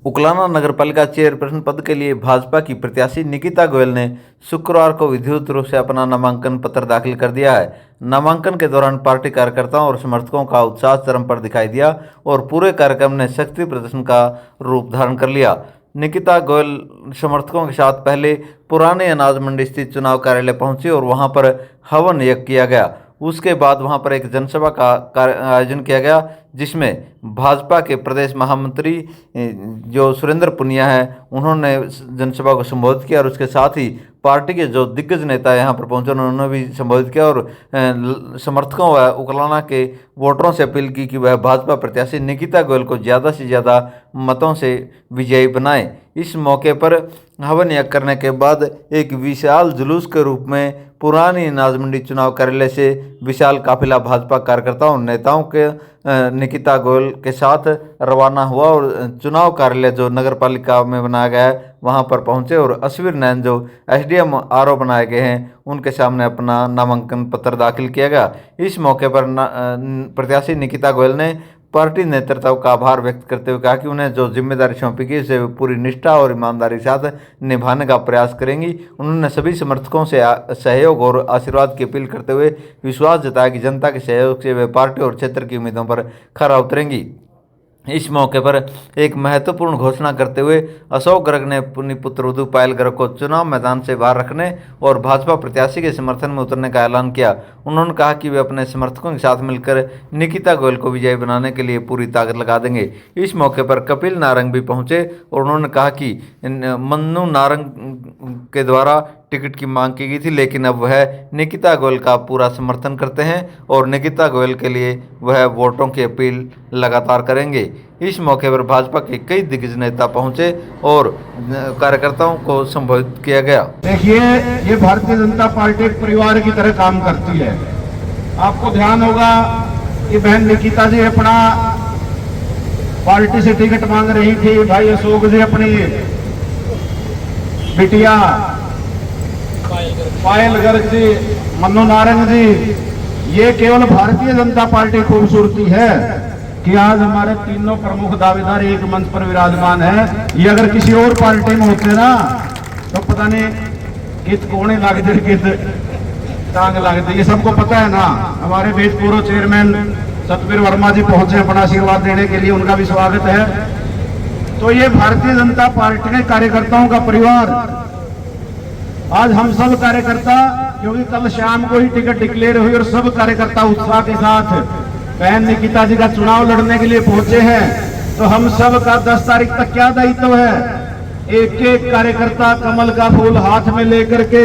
उकलाना नगरपालिका चेयरपर्सन पद के लिए भाजपा की प्रत्याशी निकिता गोयल ने शुक्रवार को विधिवत रूप से अपना नामांकन पत्र दाखिल कर दिया है। नामांकन के दौरान पार्टी कार्यकर्ताओं और समर्थकों का उत्साह चरम पर दिखाई दिया और पूरे कार्यक्रम ने शक्ति प्रदर्शन का रूप धारण कर लिया। निकिता गोयल समर्थकों के साथ पहले पुराने अनाज मंडी स्थित चुनाव कार्यालय पहुंची और वहां पर हवन यज्ञ किया गया। उसके बाद वहां पर एक जनसभा का आयोजन किया गया, जिसमें भाजपा के प्रदेश महामंत्री जो सुरेंद्र पुनिया हैं, उन्होंने जनसभा को संबोधित किया और उसके साथ ही पार्टी के जो दिग्गज नेता यहां पर पहुंचे उन्होंने भी संबोधित किया और समर्थकों व उकलाना के वोटरों से अपील की कि वह भाजपा प्रत्याशी निकिता गोयल को ज़्यादा से ज़्यादा मतों से विजयी बनाएं। इस मौके पर हवन यज्ञ करने के बाद एक विशाल जुलूस के रूप में पुरानी अनाज मंडी चुनाव कार्यालय से विशाल काफिला भाजपा कार्यकर्ताओं नेताओं के निकिता गोयल के साथ रवाना हुआ और चुनाव कार्यालय जो नगर पालिका में बनाया गया है वहां पर पहुंचे और अश्विर नैन जो एसडीएम आरओ बनाए गए हैं उनके सामने अपना नामांकन पत्र दाखिल किया गया। इस मौके पर प्रत्याशी निकिता गोयल ने पार्टी नेतृत्व का आभार व्यक्त करते हुए कहा कि उन्हें जो जिम्मेदारी सौंपी गई उसे पूरी निष्ठा और ईमानदारी के साथ निभाने का प्रयास करेंगी। उन्होंने सभी समर्थकों से सहयोग और आशीर्वाद की अपील करते हुए विश्वास जताया कि जनता के सहयोग से वे पार्टी और क्षेत्र की उम्मीदों पर खरा उतरेंगी। इस मौके पर एक महत्वपूर्ण घोषणा करते हुए अशोक गर्ग ने अपनी पुत्रवधू पायल गर्ग को चुनाव मैदान से बाहर रखने और भाजपा प्रत्याशी के समर्थन में उतरने का ऐलान किया। उन्होंने कहा कि वे अपने समर्थकों के साथ मिलकर निकिता गोयल को विजयी बनाने के लिए पूरी ताकत लगा देंगे। इस मौके पर कपिल नारंग भी पहुंचे और उन्होंने कहा कि मन्नू नारंग के द्वारा टिकट की मांग की गई थी, लेकिन अब वह निकिता गोयल का पूरा समर्थन करते हैं और निकिता गोयल के लिए वह वोटों की अपील लगातार करेंगे। इस मौके पर भाजपा के कई दिग्गज नेता पहुंचे और कार्यकर्ताओं को संबोधित किया गया। देखिए, ये भारतीय जनता पार्टी एक परिवार की तरह काम करती है। आपको ध्यान होगा कि बहन निकिता जी अपना पार्टी से टिकट मांग रही थी, भाई अशोक जी अपनी बिटिया पायल गर्ग जी, मन्नू नारंग जी, ये केवल भारतीय जनता पार्टी खूबसूरती है कि आज हमारे तीनों प्रमुख दावेदार एक मंच पर विराजमान है। ये अगर किसी और पार्टी में होते ना तो पता नहीं कित कोने लगते कित टांग लगते, ये सबको पता है ना। हमारे बीच पूर्व चेयरमैन सतबीर वर्मा जी पहुंचे अपना आशीर्वाद देने के लिए, उनका भी स्वागत है। तो ये भारतीय जनता पार्टी के कार्यकर्ताओं का परिवार, आज हम सब कार्यकर्ता, क्योंकि कल शाम को ही टिकट डिक्लेयर हुई और सब कार्यकर्ता उत्साह के साथ बहन निकिता जी का चुनाव लड़ने के लिए पहुंचे हैं। तो हम सब का 10 तारीख तक क्या दायित्व है, एक एक कार्यकर्ता कमल का फूल हाथ में लेकर के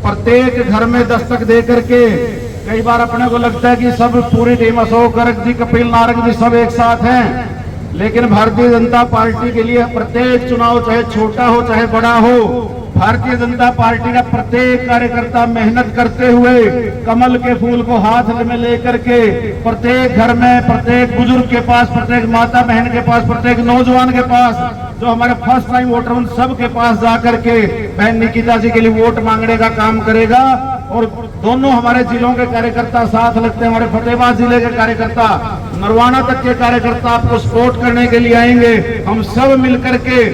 प्रत्येक घर में दस्तक दे करके, कई बार अपने को लगता है कि सब पूरी टीम अशोक गर्ग जी, कपिल नारंग जी सब एक साथ हैं, लेकिन भारतीय जनता पार्टी के लिए प्रत्येक चुनाव चाहे छोटा हो चाहे बड़ा हो, भारतीय जनता पार्टी का प्रत्येक कार्यकर्ता मेहनत करते हुए कमल के फूल को हाथ में लेकर के प्रत्येक घर में, प्रत्येक बुजुर्ग के पास, प्रत्येक माता बहन के पास, प्रत्येक नौजवान के पास, जो हमारे फर्स्ट टाइम वोटर उन सब के पास जाकर के बहन निकिता जी के लिए वोट मांगने का काम करेगा। और दोनों हमारे जिलों के कार्यकर्ता साथ लगते हैं, हमारे फतेहाबाद जिले के कार्यकर्ता, नरवाना तक के कार्यकर्ता आपको सपोर्ट करने के लिए आएंगे। हम सब मिलकर के,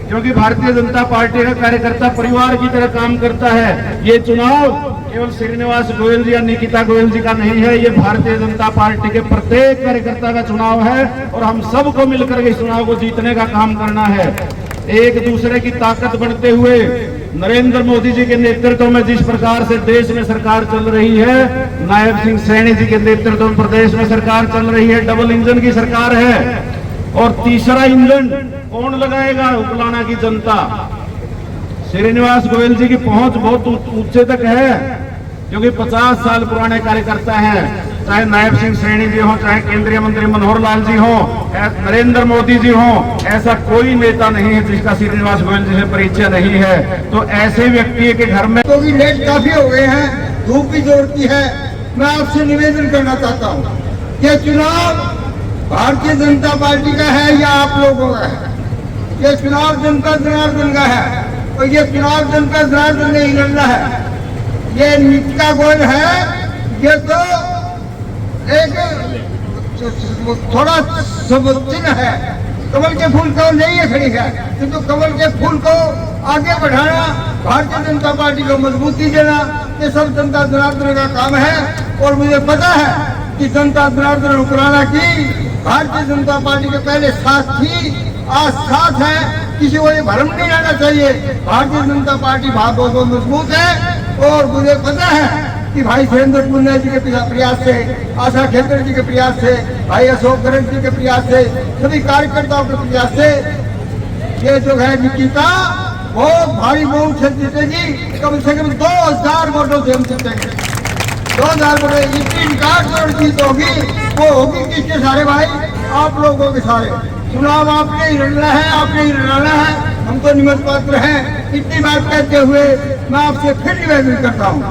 क्योंकि भारतीय जनता पार्टी का कार्यकर्ता परिवार की तरह काम करता है। ये चुनाव केवल श्रीनिवास गोयल जी या निकिता गोयल जी का नहीं है, ये भारतीय जनता पार्टी के प्रत्येक कार्यकर्ता का चुनाव है और हम सबको मिलकर के इस चुनाव को जीतने का काम करना है। एक दूसरे की ताकत बढ़ते हुए नरेंद्र मोदी जी के नेतृत्व में जिस प्रकार से देश में सरकार चल रही है, नायब सिंह सैनी जी के नेतृत्व में प्रदेश में सरकार चल रही है, डबल इंजन की सरकार है। और तीसरा इंजन कौन लगाएगा? उकलाना की जनता। श्रीनिवास गोयल जी की पहुंच बहुत ऊंचे तक है, क्योंकि 50 साल पुराने कार्यकर्ता हैं, चाहे नायब सिंह सैनी जी हो, चाहे केंद्रीय मंत्री मनोहर लाल जी हो, नरेंद्र मोदी जी हो, ऐसा कोई नेता नहीं है जिसका श्रीनिवास गोयल जी से परिचय नहीं है। तो ऐसे व्यक्ति के घर में तो लेट काफी हो गए हैं, धूप भी जोड़ती है। मैं आपसे निवेदन करना चाहता हूँ कि चुनाव भारतीय जनता पार्टी का है या आप लोगों का है? ये चुनाव जनता जनार्दन का है और ये चुनाव जनता जनार्दन ने ही लड़ना है। ये निकिता गोयल है, ये तो एक थोड़ा चिन्ह है कमल के फूल केवल नहीं है खड़ी है, किंतु कमल के फूल को आगे बढ़ाना, भारतीय जनता पार्टी को मजबूती देना, ये सब जनता जनार्दन का काम है। और मुझे पता है कि जनता जनार्दन उकराना की भारतीय जनता पार्टी के पहले साथ थी, आज साथ है। किसी को ये भ्रम नहीं रहना चाहिए, भारतीय जनता पार्टी बहुत मजबूत है। और मुझे पता है कि भाई सुरेंद्र पुनिया जी के प्रयास से, आशा खेतर जी के प्रयास से, भाई अशोक गहलोत जी के प्रयास से, सभी कार्यकर्ताओं के प्रयास से ये जो है निकिता बहुत भारी वोट से जीतेगी। कम से कम 2000 वोटों से हम जीतेंगे। 2000 वोटों इतनी रिकॉर्ड तोड़ जीत होगी, वो होगी किसके सारे भाई, आप लोगों के सारे। चुनाव आपने ही लड़ना है, आपने ही लड़ाना है, हम तो निमित्त पात्र हैं। इतनी बात कहते हुए मैं आपसे फिर निवेदन करता हूँ,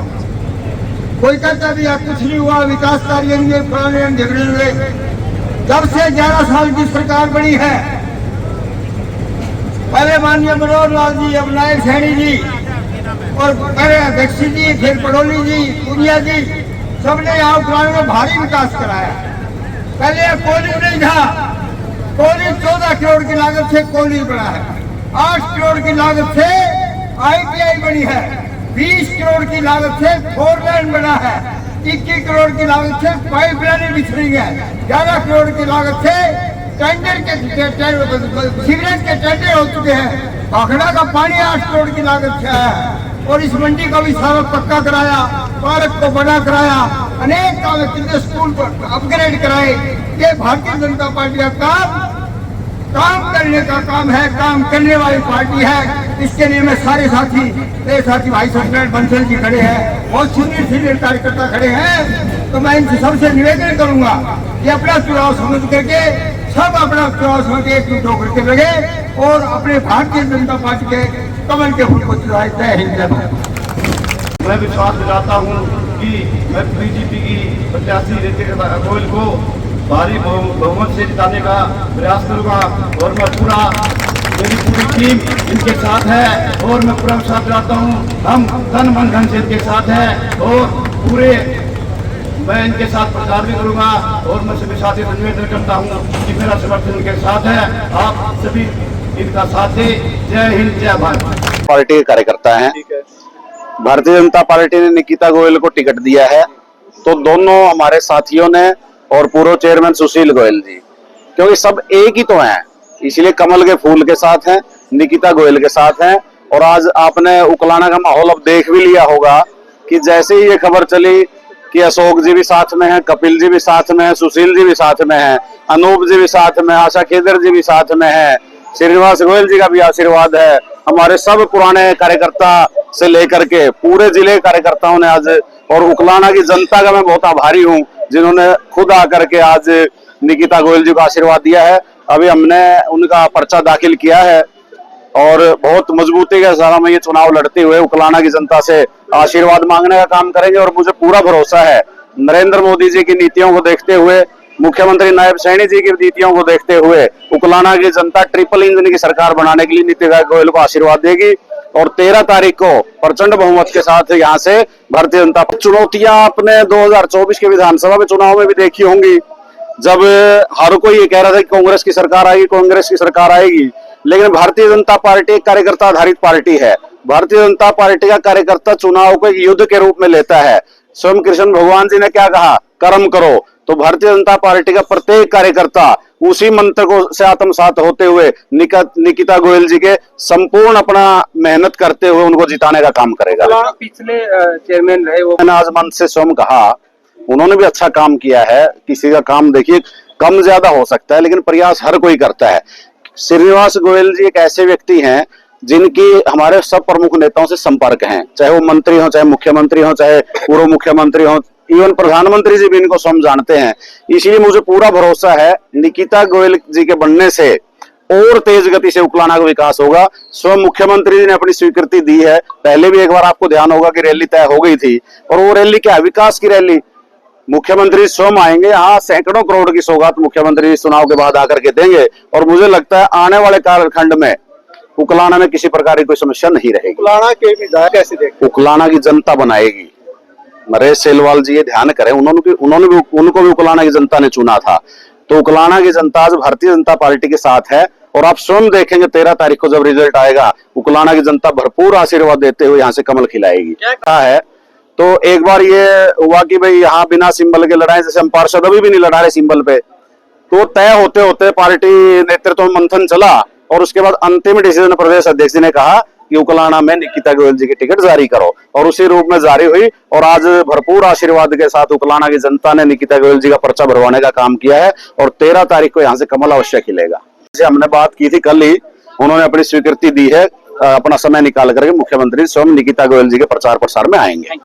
कोई कहता भी आप कुछ नहीं हुआ, विकास कार्य नहीं, पुराने झगड़े हुए। जब से 11 साल की सरकार बनी है, पहले माननीय मनोहर लाल जी, अब नायक सैनी जी, और पहले दीक्षित जी, फिर पड़ोली जी, पुनिया जी, सबने यहाँ पुराने में भारी विकास कराया। पहले कोलिंग नहीं था, कोलिंग 14 करोड़ की लागत से कोलिंग बना है, 8 करोड़ की लागत से ITI बनी है, 20 करोड़ की लागत से 4 लेन बना है, 21 करोड़ की लागत से पाइपलाइन बिछ रही है, 11 करोड़ की लागत से टेंडर के सीवरेज के टेंडर हो चुके हैं, भाखड़ा का पानी 8 करोड़ की लागत से आया है। और इस मंडी का भी सारा पक्का कराया, पार्क को बड़ा कराया, अनेक काम, कितने स्कूल को अपग्रेड कराए। ये भारतीय जनता पार्टी का काम करने का काम है, काम करने वाली पार्टी है। इसके लिए मैं सारे साथी, मेरे साथी भाई सत्यनारायण बंसल जी खड़े हैं, बहुत सीनियर कार्यकर्ता खड़े हैं, तो मैं इनसे सबसे निवेदन करूंगा कि अपना चुनाव समझ करके सब अपना चुनाव समझ के एकजुट होकर के लगे और अपने भारतीय जनता पार्टी के कमल के फूल को चुराए। जय हिंद, जय भारत। मैं विश्वास दिलाता हूँ कि मैं बीजेपी की प्रत्याशी निकिता गोयल को भारी बहुमत से जिताने का प्रयास करूंगा और मैं मेरी पूरी टीम इनके साथ है और मैं पूरा विश्वास दिलाता हूँ हम तन मन धन से इनके साथ हैं और पूरे मैं इनके साथ प्रचार भी करूंगा। और मैं सभी साथी से निवेदन करता हूँ कि मेरा समर्थन इनके साथ है, आप सभी इनका साथ दें। जय हिंद, जय भारत। पार्टी के कार्यकर्ता हैं, भारतीय जनता पार्टी ने निकिता गोयल को टिकट दिया है, तो दोनों हमारे साथियों ने और पूर्व चेयरमैन सुशील गोयल जी, क्योंकि सब एक ही तो हैं, इसलिए कमल के फूल के साथ हैं, निकिता गोयल के साथ हैं। और आज आपने उकलाना का माहौल अब देख भी लिया होगा कि जैसे ही ये खबर चली कि अशोक जी भी साथ में हैं, कपिल जी भी साथ में हैं, सुशील जी भी साथ में हैं, अनूप जी भी साथ में, आशा खेदर जी भी साथ में हैं, श्रीनिवास गोयल जी का भी आशीर्वाद है, हमारे सब पुराने कार्यकर्ता से लेकर के पूरे जिले कार्यकर्ताओं ने आज, और उकलाना की जनता का मैं बहुत आभारी हूं जिन्होंने खुद आकर के आज निकिता गोयल जी को आशीर्वाद दिया है। अभी हमने उनका पर्चा दाखिल किया है और बहुत मजबूती के साथ में ये चुनाव लड़ते हुए उकलाना की जनता से आशीर्वाद मांगने का काम करेंगे। और मुझे पूरा भरोसा है नरेंद्र मोदी जी की नीतियों को देखते हुए, मुख्यमंत्री नायब सैनी जी की नीतियों को देखते हुए उकलाना की जनता ट्रिपल इंजन की सरकार बनाने के लिए निकिता गोयल को आशीर्वाद देगी। और 13 तारीख को प्रचंड बहुमत के साथ यहाँ से भारतीय जनता चुनौतियां आपने 2024 के विधानसभा में चुनाव में भी देखी होंगी, जब हर कोई ये कह रहा था कि कांग्रेस की सरकार आएगी, कांग्रेस की सरकार आएगी, लेकिन भारतीय जनता पार्टी एक कार्यकर्ता आधारित पार्टी है। भारतीय जनता पार्टी का कार्यकर्ता चुनाव को एक युद्ध के रूप में लेता है। स्वयं कृष्ण भगवान जी ने क्या कहा, कर्म करो, तो भारतीय जनता पार्टी का प्रत्येक कार्यकर्ता उसी मंत्र को से आत्मसात होते हुए निकिता गोयल जी के संपूर्ण अपना मेहनत करते हुए उनको जिताने का काम करेगा। पिछले चेयरमैन रहे वो, मैंने आज मन से स्वयं कहा, उन्होंने भी अच्छा काम किया है। किसी का काम देखिए कम ज्यादा हो सकता है, लेकिन प्रयास हर कोई करता है। श्रीनिवास गोयल जी एक ऐसे व्यक्ति हैं जिनकी हमारे सब प्रमुख नेताओं से संपर्क हैं, चाहे वो मंत्री हो, चाहे मुख्यमंत्री हो, चाहे पूर्व मुख्यमंत्री हो, इवन प्रधानमंत्री जी भी इनको स्वयं जानते हैं। इसलिए मुझे पूरा भरोसा है निकिता गोयल जी के बनने से और तेज गति से उकलाना का विकास होगा। स्वयं मुख्यमंत्री जी ने अपनी स्वीकृति दी है। पहले भी एक बार आपको ध्यान होगा कि रैली तय हो गई थी, और वो रैली क्या है, विकास की रैली। मुख्यमंत्री स्वयं आएंगे, यहाँ सैकड़ों करोड़ की सौगात मुख्यमंत्री चुनाव के बाद आकर के देंगे। और मुझे लगता है आने वाले कालखंड में उकलाना में किसी प्रकार की कोई समस्या नहीं रहेगी। उकलाना के विधायक कैसे देखते? उकलाना की जनता बनाएगी। नरेश सेलवाल जी ये ध्यान करें, उनको भी उकलाना की जनता ने चुना था। तो उकलाना की जनता आज भारतीय जनता पार्टी के साथ है और आप स्वयं देखेंगे 13 तारीख को जब रिजल्ट आएगा, उकलाना की जनता भरपूर आशीर्वाद देते हुए यहाँ से कमल खिलाएगी। क्या है तो एक बार ये हुआ कि भाई यहाँ बिना सिंबल के लड़ाए, जैसे हम पार्षद अभी भी नहीं लड़ा रहे सिंबल पे, तो तय होते होते पार्टी नेतृत्व में मंथन चला और उसके बाद अंतिम डिसीजन प्रदेश अध्यक्ष जी ने कहा कि उकलाना में निकिता गोयल जी की टिकट जारी करो, और उसी रूप में जारी हुई और आज भरपूर आशीर्वाद के साथ उकलाना की जनता ने निकिता गोयल जी का पर्चा भरवाने का काम किया है और 13 तारीख को यहाँ से कमल अवश्य खिलेगा। जैसे हमने बात की थी कल ही, उन्होंने अपनी स्वीकृति दी है, अपना समय निकाल करके मुख्यमंत्री स्वयं निकिता गोयल जी के प्रचार प्रसार में आएंगे।